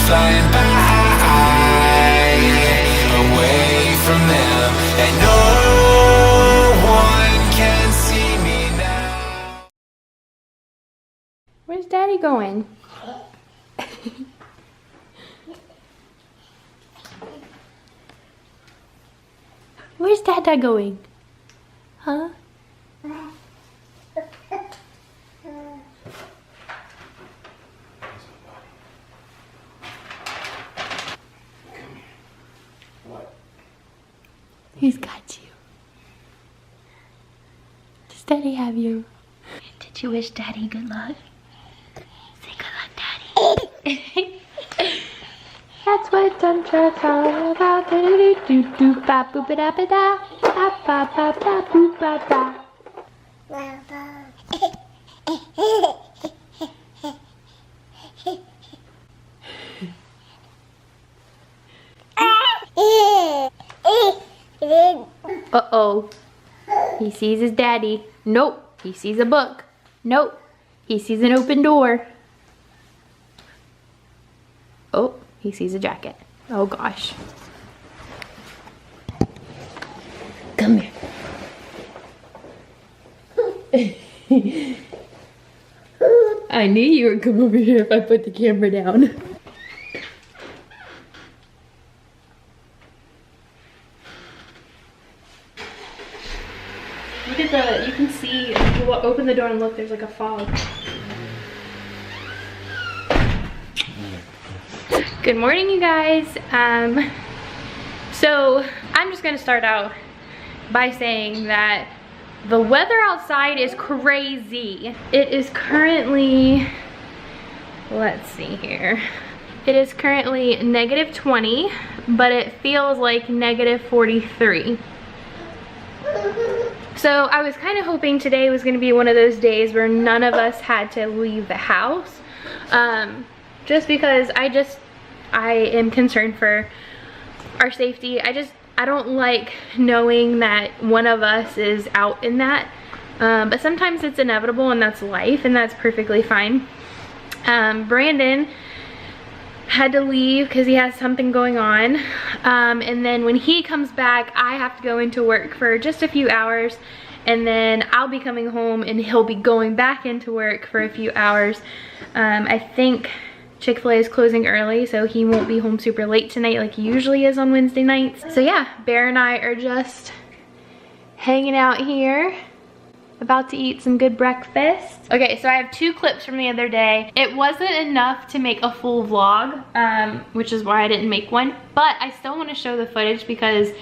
flying by, away from them, and no one can see me now. Where's Daddy going? Where's Dada going? Huh? He's got you. Does Daddy have you? Did you wish Daddy good luck? Say good luck, Daddy. That's what sunshine all about. Do do do do ba boop ba da ba da ba ba ba ba boop ba da. Uh-oh. He sees his daddy. Nope. He sees a book. Nope. He sees an open door. Oh, he sees a jacket. Oh gosh. Come here. I knew you would come over here if I put the camera down. Look at the, you can see, if you open the door and look, there's like a fog. Good morning, you guys. So I'm just gonna start out by saying that the weather outside is crazy. It is currently, let's see here. It is currently -20, but it feels like -43. So I was kind of hoping today was gonna be one of those days where none of us had to leave the house. Just because I am concerned for our safety. I don't like knowing that one of us is out in that. But sometimes it's inevitable and that's life, and that's perfectly fine. Brandon had to leave because he has something going on. And then when he comes back, I have to go into work for just a few hours. And then I'll be coming home and he'll be going back into work for a few hours. I think Chick-fil-A is closing early, so he won't be home super late tonight like he usually is on Wednesday nights. So yeah, Bear and I are just hanging out here, about to eat some good breakfast. Okay, so I have 2 clips from the other day. It wasn't enough to make a full vlog, which is why I didn't make one, but I still want to show the footage because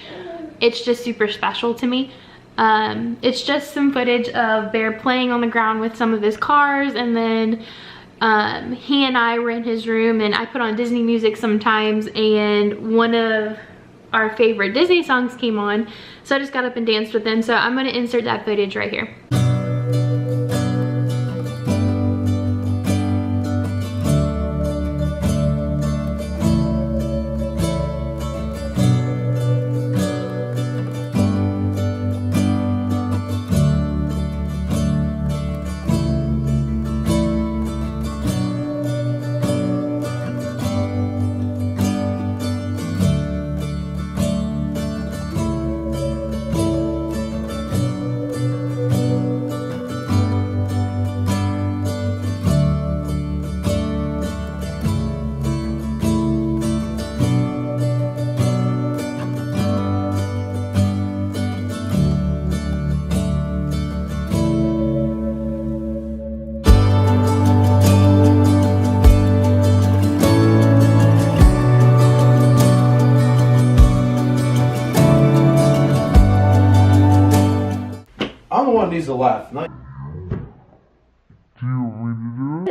it's just super special to me. It's just some footage of Bear playing on the ground with some of his cars, and then he and I were in his room and I put on Disney music sometimes, and one of our favorite Disney songs came on, so I just got up and danced with them. So I'm going to insert that footage right here. I'm the one who needs to laugh. Not...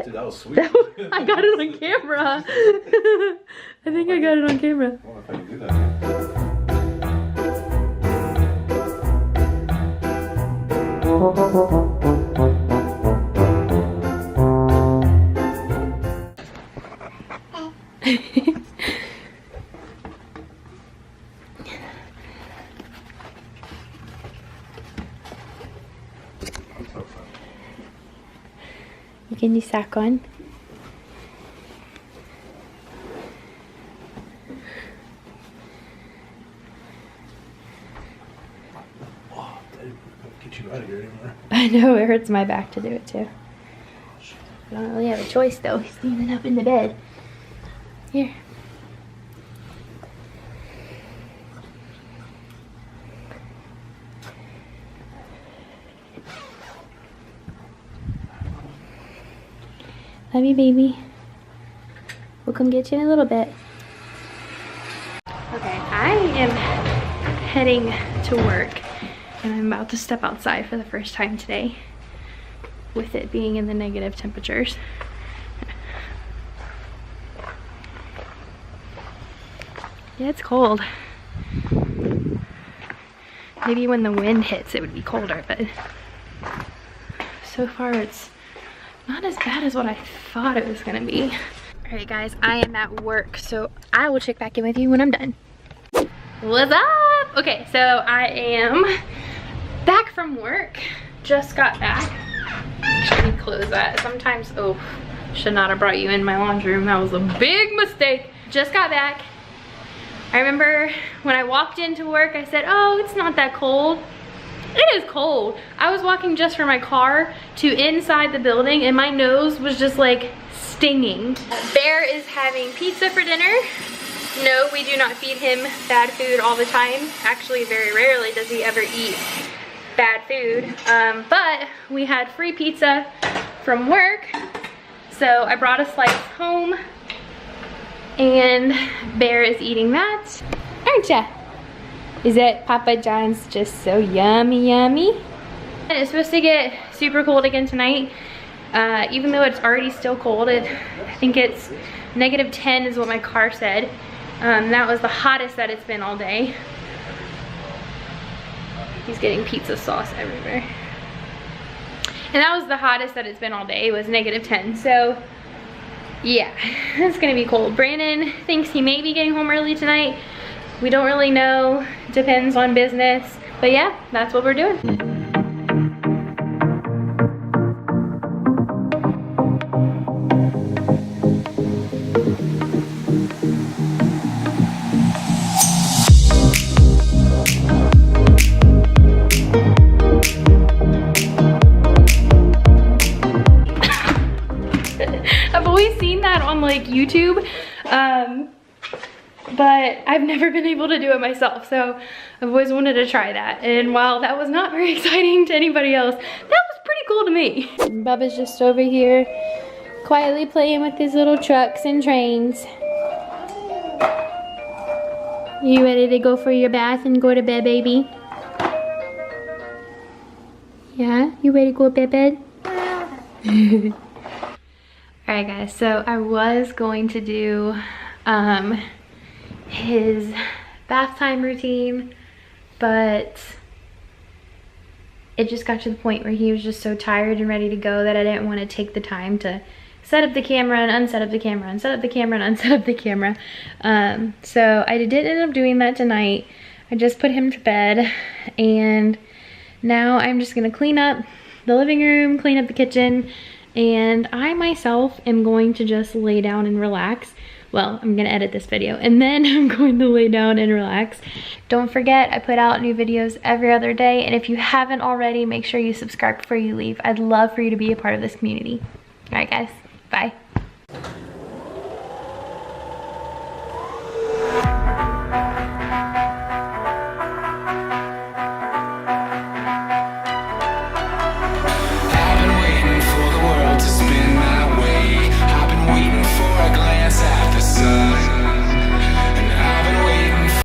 Dude, that was sweet. I got it on camera. I think I got it on camera. I don't know if I can do that. You getting your sock on? get you out of here anymore. I know, it hurts my back to do it too. I don't really have a choice though. He's standing up in the bed. Here. Love you, baby. We'll come get you in a little bit. Okay, I am heading to work and I'm about to step outside for the first time today with it being in the negative temperatures. Yeah, it's cold. Maybe when the wind hits it would be colder, but so far it's not as bad as what I thought it was gonna be. All right guys, I am at work, so I will check back in with you when I'm done. What's up? Okay, so I am back from work. Just got back. Actually, let me close that. Sometimes, oh, should not have brought you in my laundry room. That was a big mistake. Just got back. I remember when I walked into work, I said, oh, it's not that cold. It is cold. I was walking just from my car to inside the building and my nose was just like stinging. Bear is having pizza for dinner. No, we do not feed him bad food all the time. Actually, very rarely does he ever eat bad food. But we had free pizza from work. So I brought a slice home and Bear is eating that. Aren't ya? Is that Papa John's just so yummy, yummy? And it's supposed to get super cold again tonight. Even though it's already still cold, I think it's -10 is what my car said. That was the hottest that it's been all day. He's getting pizza sauce everywhere. And that was the hottest that it's been all day, it was -10. So yeah, it's gonna be cold. Brandon thinks he may be getting home early tonight. We don't really know, depends on business. But yeah, that's what we're doing. I've always seen that on like YouTube. But I've never been able to do it myself, so I've always wanted to try that. And while that was not very exciting to anybody else, that was pretty cool to me. Bubba's just over here quietly playing with his little trucks and trains. You ready to go for your bath and go to bed, baby? Yeah? You ready to go to bed? Alright guys, so I was going to do his bath time routine, but it just got to the point where he was just so tired and ready to go that I didn't want to take the time to set up the camera and unset up the camera and set up the camera and unset up the camera. So I did end up doing that tonight. I just put him to bed and now I'm just gonna clean up the living room, clean up the kitchen, and I myself am going to just lay down and relax. Well, I'm gonna edit this video and then I'm going to lay down and relax. Don't forget, I put out new videos every other day, and if you haven't already, make sure you subscribe before you leave. I'd love for you to be a part of this community. All right guys, bye.